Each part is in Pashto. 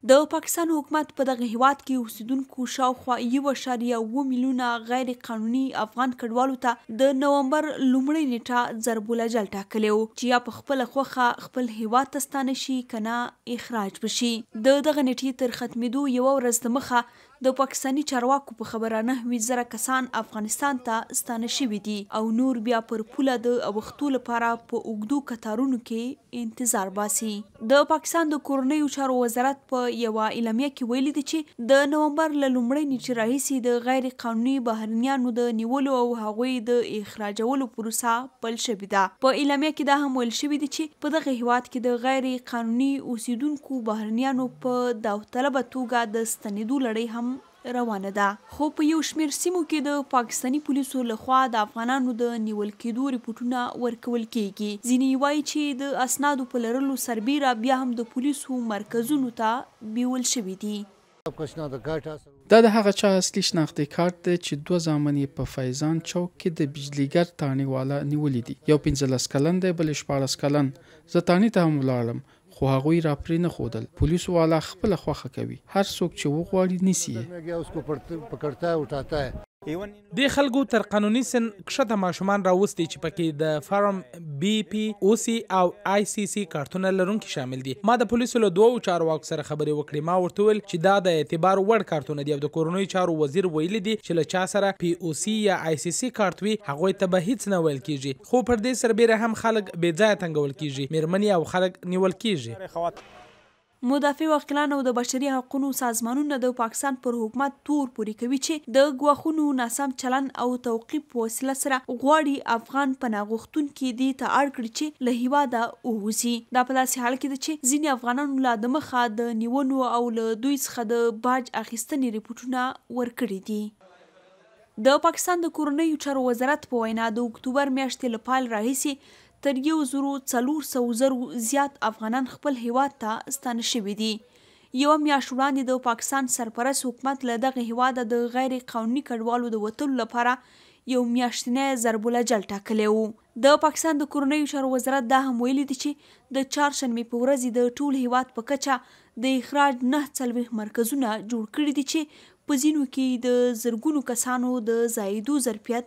د پاکستان حکومت په دغه هیواد کې اوسیدونکو شاوخوا 1.7 میلیونه غیر قانوني افغان کډوالو ته د نومبر لومړۍ نیټه ضرب الاجل ټاکلی و چې یا په خپله خوښه خپل هیواد ته ستانه شي که نه اخراج بشي. د دغه نیټې تر ختمېدو یوه ورځ دمخه د پاکستاني چارواکو په خبره 9,000 کسان افغانستان ته ستانه شوي دي او نور بیا پر پوله د اوښتو لپاره په اوږدو کتارونو کې انتظار باسي. د پاکستان د کورنیو چارو وزارت په یوه اعلامیه کې ویلي دي چې د نومبر له لومړۍ نیټې راهیسې د غیر قانوني بهرنیانو د نیولو او هغوی د اخراجولو پروسه پیل شوې ده. په اعلامیه کې دا هم ویل شوي دي چې په دغه هیواد کې د غیر قانوني اوسیدونکو بهرنیانو په داوطلبه توګه د ستنېدو لړۍ هم روانه ده. خو په یو شمېر سیمو کې د پاکستاني پولیسو لخوا د افغانانو د نیول کېدو ریپورټونه ورکول کېږي. ځینې وایي چې د اسنادو په لرلو سربیره بیا هم د پولیسو مرکزونو ته بیول شوي دي. دا د هغه چا اصلي شناختي کارت دی چې 2 زامن یې په فیضان چوک کې د بجلیګر تانې والا نیولي دي. یو 15 کلن دی، بل 14 کلن. زه تانې ته هم ولاړم خو هغوی را پرې نه ښودل. پولیسو والا خپله خوښه کوي، هر څوک چې وغواړي نیسي یې. دې خلکو تر قانوني سن کښته ماشومان راوستي چې پکې د فارم BPOC او ICC کارتونه لرونکي شامل دي. ما د پولیسو له 2 چارواکو سره خبرې وکړې. ما ورته وویل چې دا د اعتبار وړ کارتونه دي او د کورنیو چارو وزیر ویلي دي چې له چا سره POC یا ICC کارت وي هغوی ته به هیڅ نه ویل کیږي. خو پر دې سربیره هم خلک بې ځایه تنګول کیږي، میرمنې او خلک نیول کیږي. مدافع وکیلان او د بشري حقوقو سازمانونه د پاکستان پر حکومت تور پورې کوي چې د ګواښونو ناسم چلن او توقیف په وسیله سره غواړي افغان پناه غوښتونکي دې ته اړ کړي چې له هیواده ووځي. دا په داسې حال کې ده چې ځینې افغانانو لا دمخه د نیونو او له دوی څخه د باج اخیستنې ریپورټونه ورکړي دي. د پاکستان د کورنیو چارو وزارت په وینا د اکتوبر میاشتې له پیل راهیسې تر 1,400 زیات افغانان خپل هیواد ته ستانه شوي دي. یوه میاشت وړاندې د پاکستان سرپرست حکومت له دغه هیواده د غیر قانوني کډوالو د وتلو لپاره یو میاشتنی ضرب الاجل ټاکلی و. د پاکستان د کورنیو چارو وزارت دا هم ویلي دي چې د چهارشنبې په ورځ د ټول هیواد په کچه د اخراج 49 مرکزونه جوړ کړي دي چې په ځینو کې د زرګونو کسانو د ځایېدو ظرفیت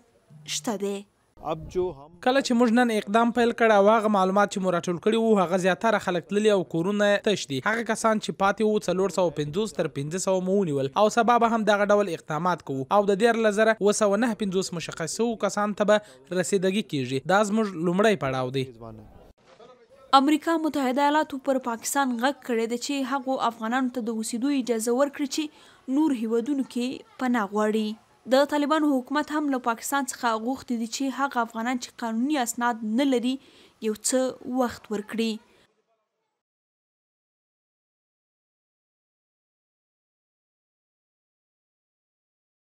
شته دی. کله چې موږ نن اقدام پیل کړ او هغه معلومات چې مو راټول کړي وو هغه زیاتره خلک تللي او کورونه تش دي. هغه کسان چې پاتې وو 450 تر 500 مو ونیول او سبا به هم دغه ډول اقدامات کوو او د 13,950 مشخصو کسان ته به رسیدګي کیږي. دا زموږ لومړی پړاو دی. امریکا متحده ایالاتو پر پاکستان غږ کړی دی چې هغو افغانانو ته د اوسېدو اجازه ورکړي چې نور هیوادونو کې پناه غواړي. د طالبانو حکومت هم له پاکستان څخه غوښتي دي چې هغه افغانان چې قانوني اسناد نه لري یو څه وخت ورکړي.